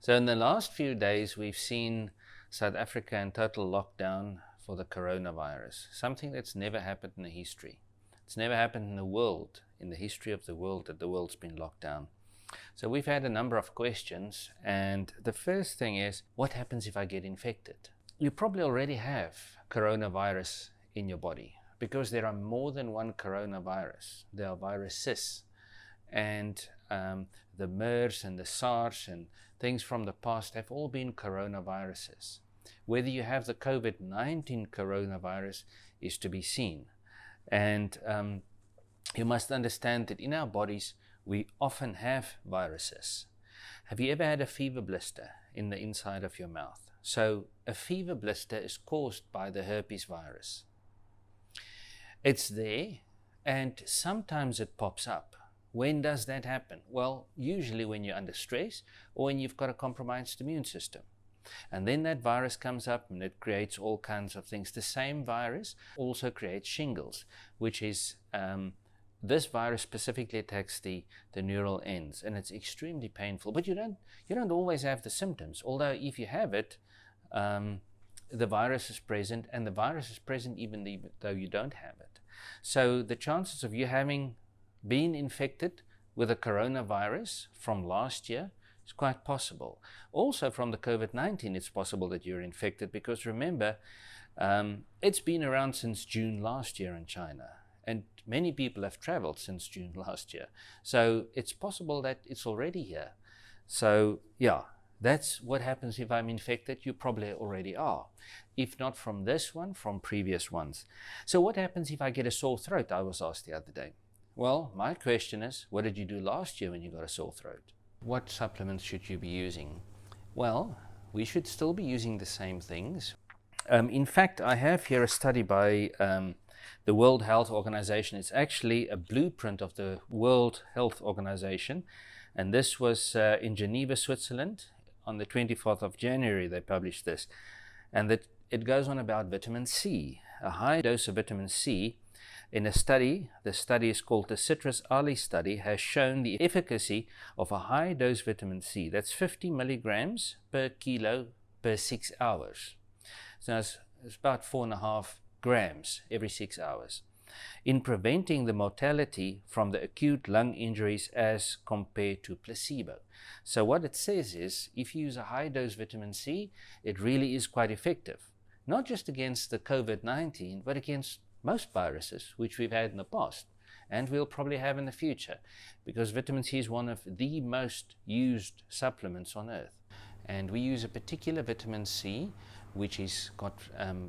So in the last few days, we've seen South Africa in total lockdown for the coronavirus, something that's never happened in the history. It's never happened in the world, in the history of the world, that the world's been locked down. So we've had a number of questions, and the first thing is, what happens if I get infected? You probably already have coronavirus in your body, because there are more than one coronavirus. There are viruses, and the MERS and the SARS and things from the past have all been coronaviruses. Whether you have the COVID-19 coronavirus is to be seen. And you must understand that in our bodies, we often have viruses. Have you ever had a fever blister in the inside of your mouth? So a fever blister is caused by the herpes virus. It's there, and sometimes it pops up. When does that happen? Well, usually when you're under stress or when you've got a compromised immune system. And then that virus comes up and it creates all kinds of things. The same virus also creates shingles, which is, this virus specifically attacks the neural ends, and it's extremely painful. But you don't always have the symptoms, although if you have it, the virus is present, and the virus is present even though you don't have it. So the chances of you having been infected with a coronavirus from last year is quite possible. Also from the COVID-19, it's possible that you're infected, because remember, it's been around since June last year in China, and many people have traveled since June last year. So it's possible that it's already here. So yeah, that's what happens if I'm infected. You probably already are. If not from this one, from previous ones. So what happens if I get a sore throat? I was asked the other day. Well, my question is, what did you do last year when you got a sore throat? What supplements should you be using? Well, we should still be using the same things. In fact, I have here a study by the World Health Organization. It's actually a blueprint of the World Health Organization. And this was in Geneva, Switzerland. On the 24th of January, they published this. And it goes on about vitamin C. A high dose of vitamin C in a study, the study is called the Citrus Ali study, has shown the efficacy of a high dose vitamin C. That's 50 milligrams per kilo per 6 hours. So it's about 4.5 grams every 6 hours in preventing the mortality from the acute lung injuries as compared to placebo. So what it says is, if you use a high dose vitamin C, it really is quite effective, not just against the COVID-19, but against most viruses which we've had in the past and we'll probably have in the future, because vitamin C is one of the most used supplements on earth. And we use a particular vitamin C which is got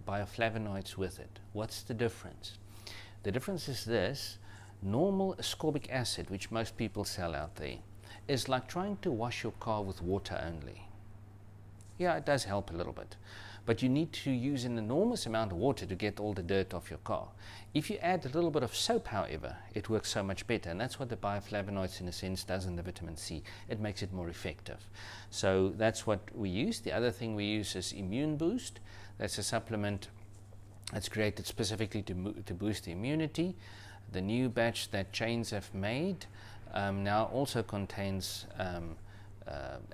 bioflavonoids with it. What's the difference? The difference is this: normal ascorbic acid, which most people sell out there, is like trying to wash your car with water only. Yeah, it does help a little bit, but you need to use an enormous amount of water to get all the dirt off your car. If you add a little bit of soap, however, it works so much better, and that's what the bioflavonoids in a sense does in the vitamin C. It makes it more effective. So that's what we use. The other thing we use is Immune Boost. That's a supplement that's created specifically to boost the immunity. The new batch that Chains have made now also contains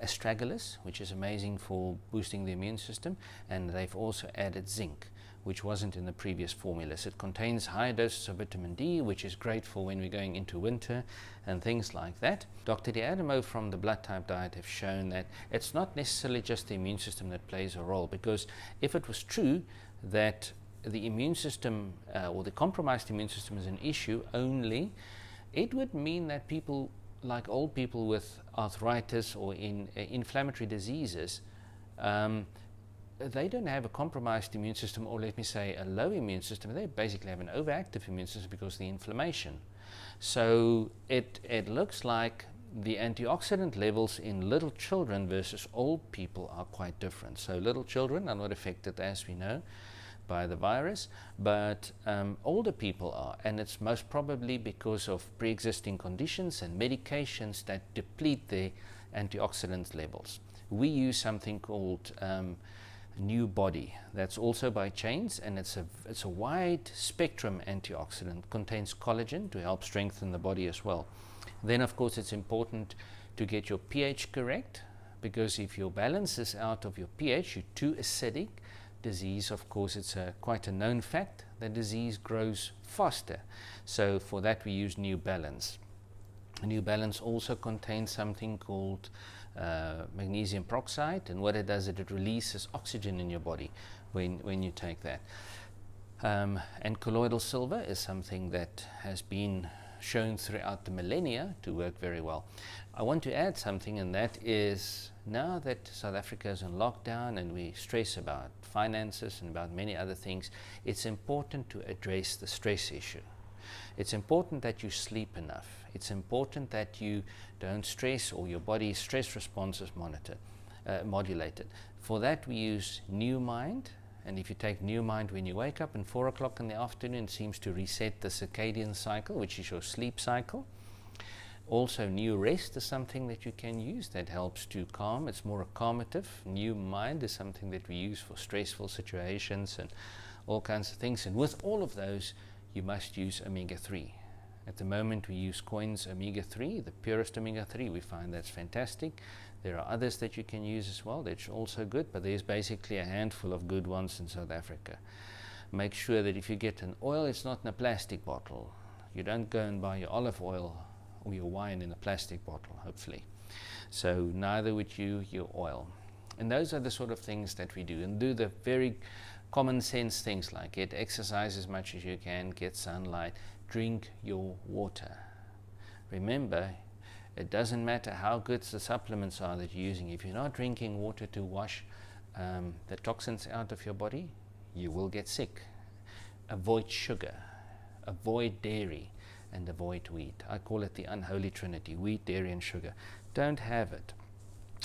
astragalus, which is amazing for boosting the immune system, and they've also added zinc, which wasn't in the previous formulas. It contains high doses of vitamin D, which is great for when we're going into winter and things like that. Dr. D'Adamo from the Blood Type Diet have shown that it's not necessarily just the immune system that plays a role, because if it was true that the immune system or the compromised immune system is an issue only, it would mean that people like old people with arthritis or inflammatory diseases, they don't have a compromised immune system, or let me say a low immune system. They basically have an overactive immune system because of the inflammation. So it looks like the antioxidant levels in little children versus old people are quite different. So little children are not affected, as we know, by the virus, but older people are, and it's most probably because of pre-existing conditions and medications that deplete their antioxidant levels. We use something called New Body, that's also by Chains, and it's a wide spectrum antioxidant, contains collagen to help strengthen the body as well. Then of course it's important to get your pH correct, because if your balance is out of your pH, you're too acidic, disease, of course, it's quite a known fact that disease grows faster. So for that we use New Balance. New Balance also contains something called magnesium peroxide, and what it does is it releases oxygen in your body when you take that. And colloidal silver is something that has been shown throughout the millennia to work very well. I want to add something, and that is, now that South Africa is in lockdown and we stress about finances and about many other things, it's important to address the stress issue. It's important that you sleep enough. It's important that you don't stress, or your body's stress response is modulated. For that we use New Mind. And if you take New Mind when you wake up, and 4 o'clock in the afternoon, it seems to reset the circadian cycle, which is your sleep cycle. Also, New Rest is something that you can use that helps to calm. It's more a calmative. New Mind is something that we use for stressful situations and all kinds of things. And with all of those, you must use omega-3. At the moment, we use Coin's omega-3, the purest omega-3. We find that's fantastic. There are others that you can use as well. That's also good, but there's basically a handful of good ones in South Africa. Make sure that if you get an oil, it's not in a plastic bottle. You don't go and buy your olive oil or your wine in a plastic bottle, hopefully. So neither would you your oil. And those are the sort of things that we do. And do the very common sense things like get exercise as much as you can, get sunlight, drink your water. Remember, it doesn't matter how good the supplements are that you're using. If you're not drinking water to wash the toxins out of your body, you will get sick. Avoid sugar, avoid dairy, and avoid wheat. I call it the unholy trinity: wheat, dairy, and sugar. Don't have it.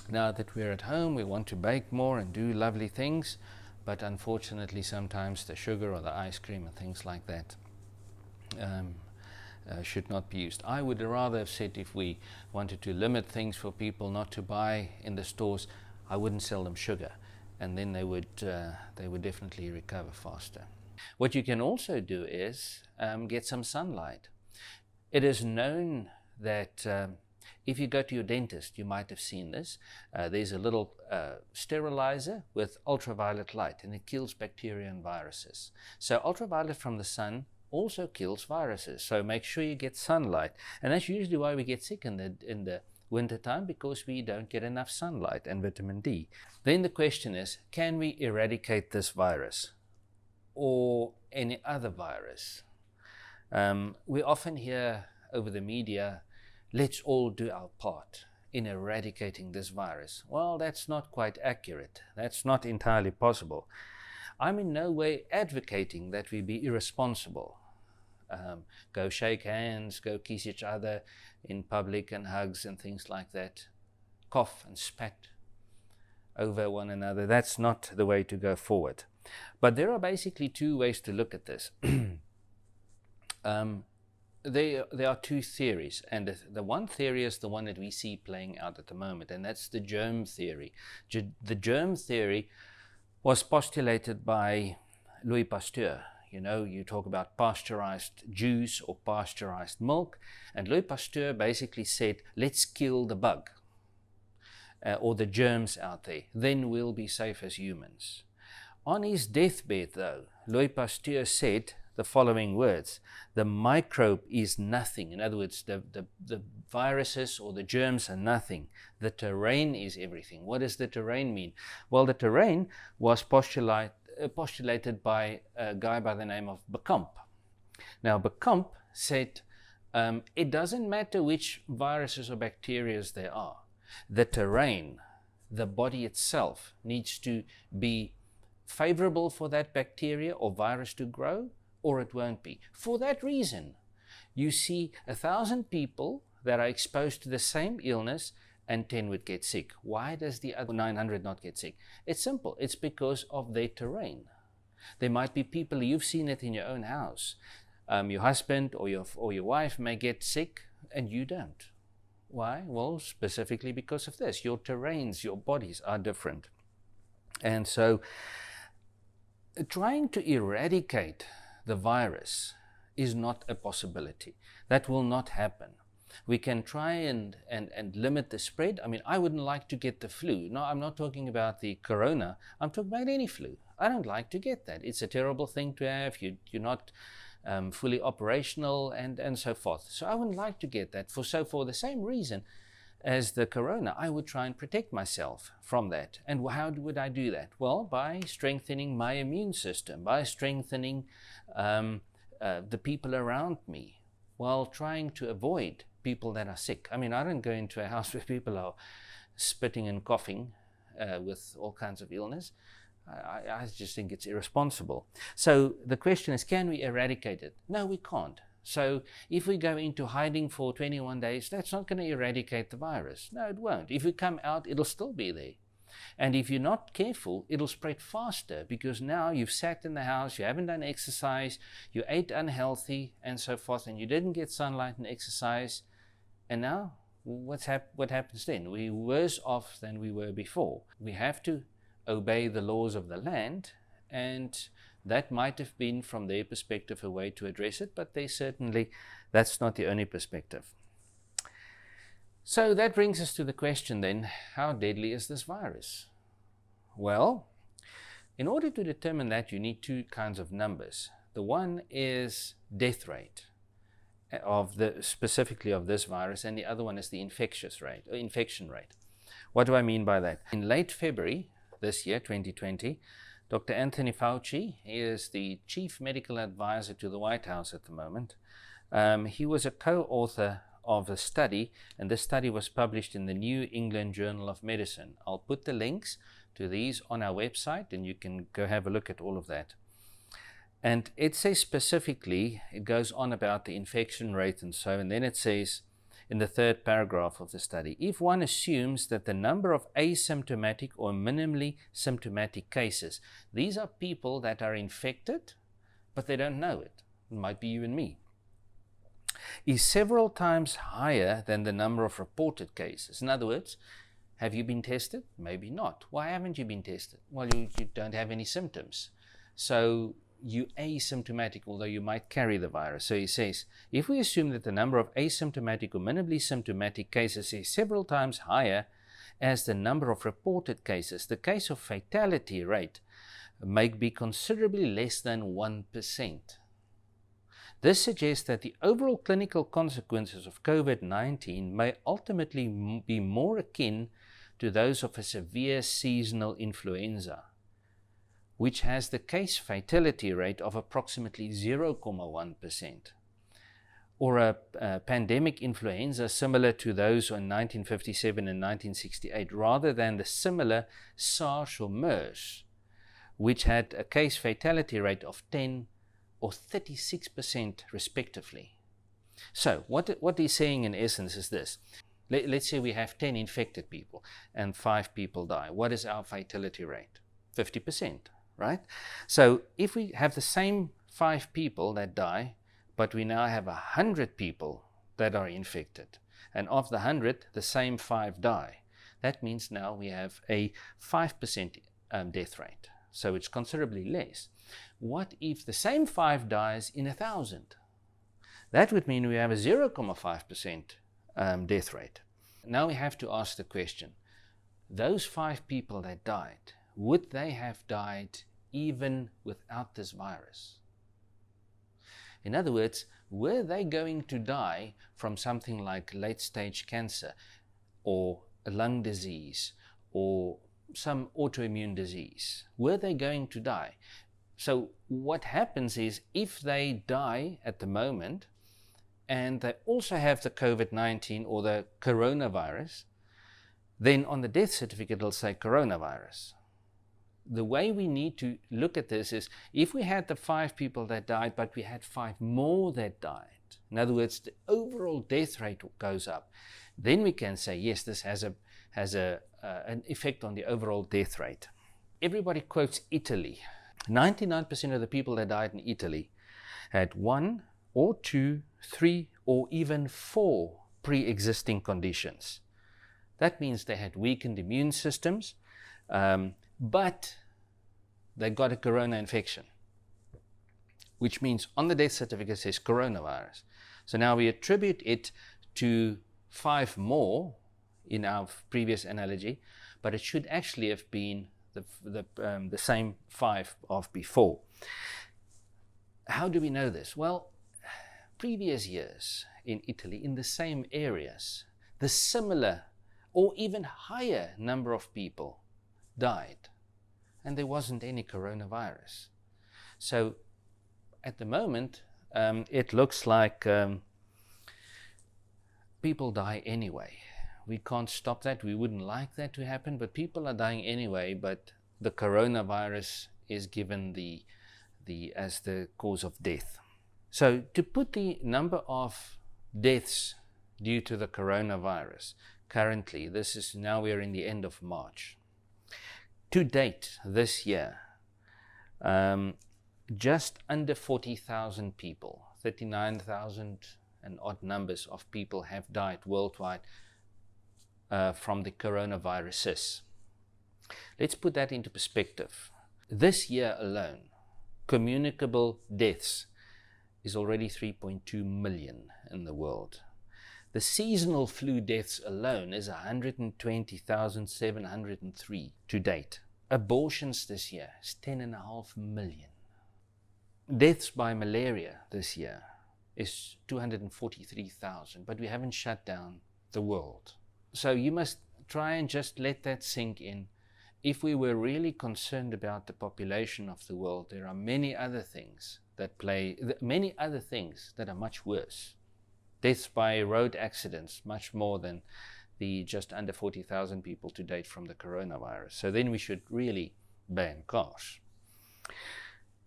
Now that we're at home, we want to bake more and do lovely things, but unfortunately sometimes the sugar or the ice cream and things like that should not be used. I would rather have said, if we wanted to limit things for people not to buy in the stores, I wouldn't sell them sugar, and then they would definitely recover faster. What you can also do is get some sunlight. It is known that if you go to your dentist, you might have seen this. There's a little sterilizer with ultraviolet light, and it kills bacteria and viruses. So ultraviolet from the sun also kills viruses. So make sure you get sunlight. And that's usually why we get sick in the winter time, because we don't get enough sunlight and vitamin D. Then the question is, can we eradicate this virus or any other virus? We often hear over the media, let's all do our part in eradicating this virus. Well, that's not quite accurate. That's not entirely possible. I'm in no way advocating that we be irresponsible. Go shake hands, go kiss each other in public and hugs and things like that. Cough and spat over one another. That's not the way to go forward. But there are basically two ways to look at this. There are two theories, and the one theory is the one that we see playing out at the moment, and that's the germ theory. The germ theory was postulated by Louis Pasteur. You know, you talk about pasteurized juice or pasteurized milk, and Louis Pasteur basically said, let's kill the bug or the germs out there, then we'll be safe as humans. On his deathbed, though, Louis Pasteur said the following words: the microbe is nothing. In other words, the viruses or the germs are nothing. The terrain is everything. What does the terrain mean? Well, the terrain was postulated by a guy by the name of Becamp. Now, Becamp said it doesn't matter which viruses or bacteria there are. The terrain, the body itself, needs to be favorable for that bacteria or virus to grow, or it won't be. For that reason, you see 1,000 people that are exposed to the same illness and 10 would get sick. Why does the other 900 not get sick? It's simple. It's because of their terrain. There might be people, you've seen it in your own house. Your husband or your wife may get sick and you don't. Why? Well, specifically because of this. Your terrains, your bodies are different. And so trying to eradicate the virus is not a possibility. That will not happen. We can try and limit the spread. I mean, I wouldn't like to get the flu. No, I'm not talking about the corona. I'm talking about any flu. I don't like to get that. It's a terrible thing to have. You're not fully operational and so forth. So I wouldn't like to get that. For the same reason as the corona, I would try and protect myself from that. And how would I do that? Well, by strengthening my immune system, by strengthening the people around me, while trying to avoid people that are sick. I mean, I don't go into a house where people are spitting and coughing with all kinds of illness. I just think it's irresponsible. So the question is, can we eradicate it? No, we can't. So if we go into hiding for 21 days, that's not going to eradicate the virus. No, it won't. If we come out, it'll still be there. And if you're not careful, it'll spread faster, because now you've sat in the house, you haven't done exercise, you ate unhealthy and so forth, and you didn't get sunlight and exercise. And now what happens then? We're worse off than we were before. We have to obey the laws of the land, and that might have been, from their perspective, a way to address it, but that's not the only perspective. So that brings us to the question then, how deadly is this virus? Well, in order to determine that, you need two kinds of numbers. The one is death rate specifically of this virus, and the other one is the infection rate. What do I mean by that? In late February this year, 2020, Dr. Anthony Fauci is the chief medical advisor to the White House at the moment. He was a co-author of a study, and this study was published in the New England Journal of Medicine. I'll put the links to these on our website, and you can go have a look at all of that. And it says specifically, it goes on about the infection rate and then it says in the third paragraph of the study, if one assumes that the number of asymptomatic or minimally symptomatic cases, these are people that are infected, but they don't know it. It might be you and me, is several times higher than the number of reported cases. In other words, have you been tested? Maybe not. Why haven't you been tested? Well, you don't have any symptoms. So you asymptomatic, although you might carry the virus. So he says, if we assume that the number of asymptomatic or minimally symptomatic cases is several times higher as the number of reported cases, the case of fatality rate may be considerably less than 1%. This suggests that the overall clinical consequences of COVID-19 may ultimately be more akin to those of a severe seasonal influenza, which has the case fatality rate of approximately 0.1%, or a pandemic influenza similar to those in 1957 and 1968, rather than the similar SARS or MERS, which had a case fatality rate of 10 or 36% respectively. So what he's saying in essence is this. Let's say we have 10 infected people and 5 people die. What is our fatality rate? 50%, right? So if we have the same 5 people that die, but we now have 100 people that are infected, and of the 100, the same 5 die, that means now we have a 5% death rate. So it's considerably less. What if the same 5 dies in 1,000? That would mean we have a 0.5% death rate. Now we have to ask the question, those 5 people that died, would they have died even without this virus? In other words, were they going to die from something like late-stage cancer or a lung disease or some autoimmune disease? Were they going to die? So what happens is, if they die at the moment and they also have the COVID-19 or the coronavirus, then on the death certificate it'll say coronavirus. The way we need to look at this is, if we had the 5 people that died, but we had 5 more that died, in other words, the overall death rate goes up, then we can say, yes, this has an effect on the overall death rate. Everybody quotes Italy. 99% of the people that died in Italy had 1 or 2, 3, or even 4 pre-existing conditions. That means they had weakened immune systems, but they got a corona infection, which means on the death certificate it says coronavirus. So now we attribute it to 5 more in our previous analogy, but it should actually have been the same 5 of before. How do we know this? Well, previous years in Italy, in the same areas, the similar or even higher number of people died, and there wasn't any coronavirus. So at the moment, it looks like people die anyway. We can't stop that. We wouldn't like that to happen, but people are dying anyway. But the coronavirus is given as the cause of death. So to put the number of deaths due to the coronavirus, currently, now we're in the end of March. To date this year, just under 40,000 people, 39,000 and odd numbers of people have died worldwide from the coronaviruses. Let's put that into perspective. This year alone, communicable deaths is already 3.2 million in the world. The seasonal flu deaths alone is 120,703 to date. Abortions this year is 10.5 million. Deaths by malaria this year is 243,000, but we haven't shut down the world. So you must try and just let that sink in. If we were really concerned about the population of the world, there are many other things that are much worse. Deaths by road accidents, much more than the just under 40,000 people to date from the coronavirus. So then we should really ban cars.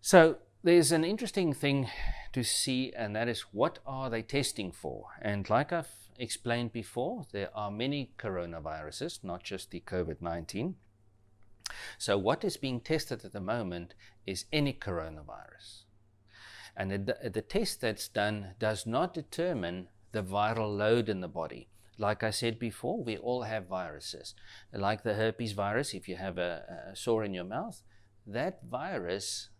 So there's an interesting thing to see, and that is, what are they testing for? And like I've explained before, there are many coronaviruses, not just the COVID-19. So what is being tested at the moment is any coronavirus. And the test that's done does not determine the viral load in the body. Like I said before, we all have viruses. Like the herpes virus, if you have a sore in your mouth, that virus,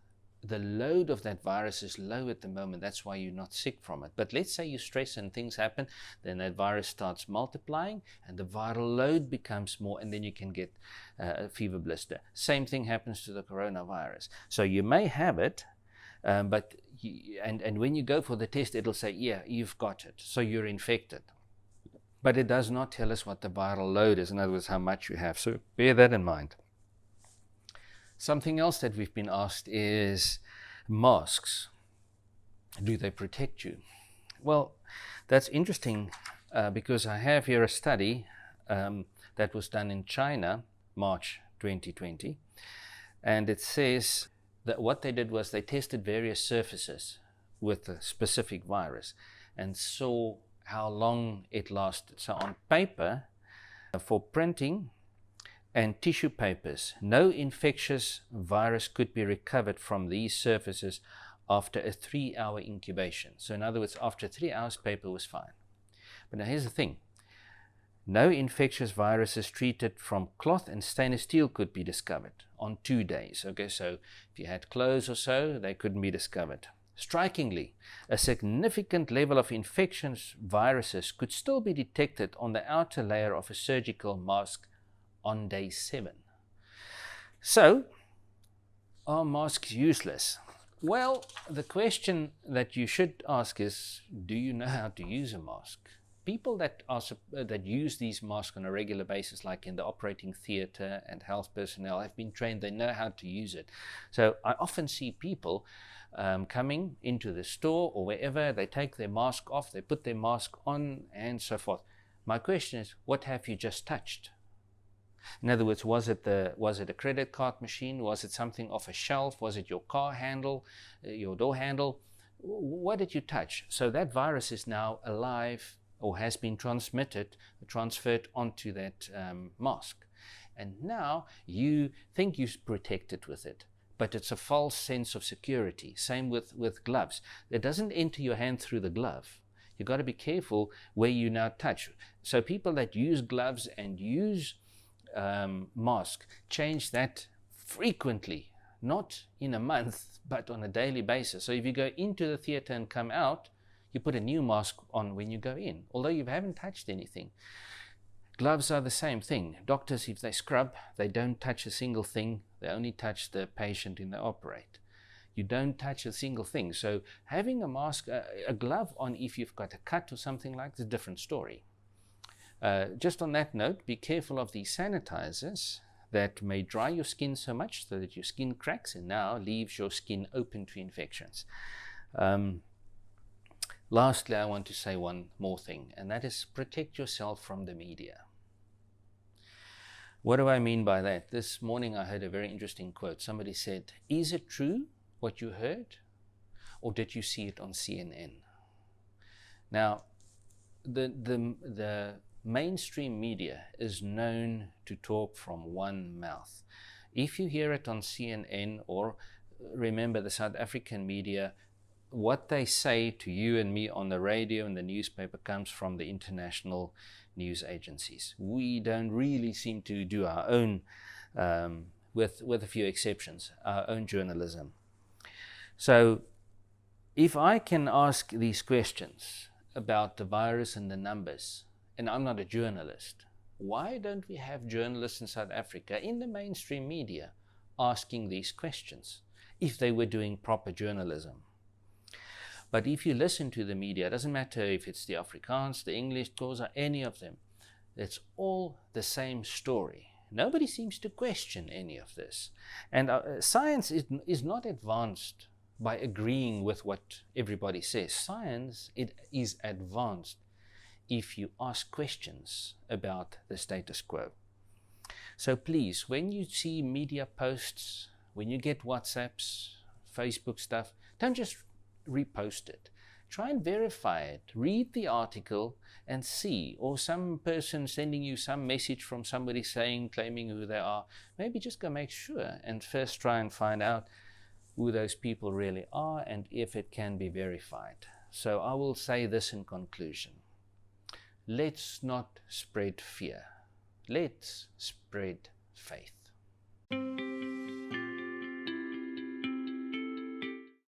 the load of that virus is low at the moment. That's why you're not sick from it. But let's say you stress and things happen, then that virus starts multiplying and the viral load becomes more, and then you can get a fever blister. Same thing happens to the coronavirus. So you may have it, but when you go for the test, it'll say, yeah, you've got it, so you're infected. But it does not tell us what the viral load is, in other words, how much you have. So bear that in mind. Something else that we've been asked is masks. Do they protect you? Well, that's interesting because I have here a study that was done in China, March 2020, and it says that what they did was they tested various surfaces with a specific virus and saw how long it lasted. So on paper, for printing and tissue papers, no infectious virus could be recovered from these surfaces after a 3-hour incubation. So in other words, after 3 hours, paper was fine. But now here's the thing. No infectious viruses treated from cloth and stainless steel could be discovered on 2 days. Okay, so if you had clothes or so, they couldn't be discovered. Strikingly, a significant level of infectious viruses could still be detected on the outer layer of a surgical mask on day 7. So, are masks useless? Well, the question that you should ask is, do you know how to use a mask? People that use these masks on a regular basis, like in the operating theater and health personnel, have been trained, they know how to use it. So I often see people coming into the store or wherever, they take their mask off, they put their mask on, and so forth. My question is, what have you just touched? In other words, was it a credit card machine? Was it something off a shelf? Was it your car handle, your door handle? What did you touch? So that virus is now alive or has been transferred onto that mask. And now you think you're protected with it, but it's a false sense of security. Same with gloves. It doesn't enter your hand through the glove. You've got to be careful where you now touch. So people that use gloves and use mask change that frequently, not in a month, but on a daily basis. So if you go into the theater and come out, You put a new mask on when you go in, although you haven't touched anything. Gloves are the same thing. Doctors, if they scrub, they don't touch a single thing. They only touch the patient when they operate. You don't touch a single thing. So having a mask, a glove on if you've got a cut or something like that is a different story. Just on that note, be careful of these sanitizers that may dry your skin so much so that your skin cracks and now leaves your skin open to infections. Lastly, I want to say one more thing, and that is protect yourself from the media. What do I mean by that? This morning I heard a very interesting quote. Somebody said, "Is it true what you heard, or did you see it on CNN?" Now, the mainstream media is known to talk from one mouth. If you hear it on CNN, or remember the South African media, what they say to you and me on the radio and the newspaper comes from the international news agencies. We don't really seem to do our own, with a few exceptions, our own journalism. So if I can ask these questions about the virus and the numbers, and I'm not a journalist, why don't we have journalists in South Africa in the mainstream media asking these questions if they were doing proper journalism? But if you listen to the media, it doesn't matter if it's the Afrikaans, the English, Xhosa, any of them, it's all the same story. Nobody seems to question any of this. And science is not advanced by agreeing with what everybody says. Science, it is advanced if you ask questions about the status quo. So please, when you see media posts, when you get WhatsApps, Facebook stuff, don't just repost it. Try and verify it. Read the article and see, or some person sending you some message from somebody claiming who they are. Maybe just go make sure and first try and find out who those people really are and if it can be verified. So I will say this in conclusion. Let's not spread fear. Let's spread faith.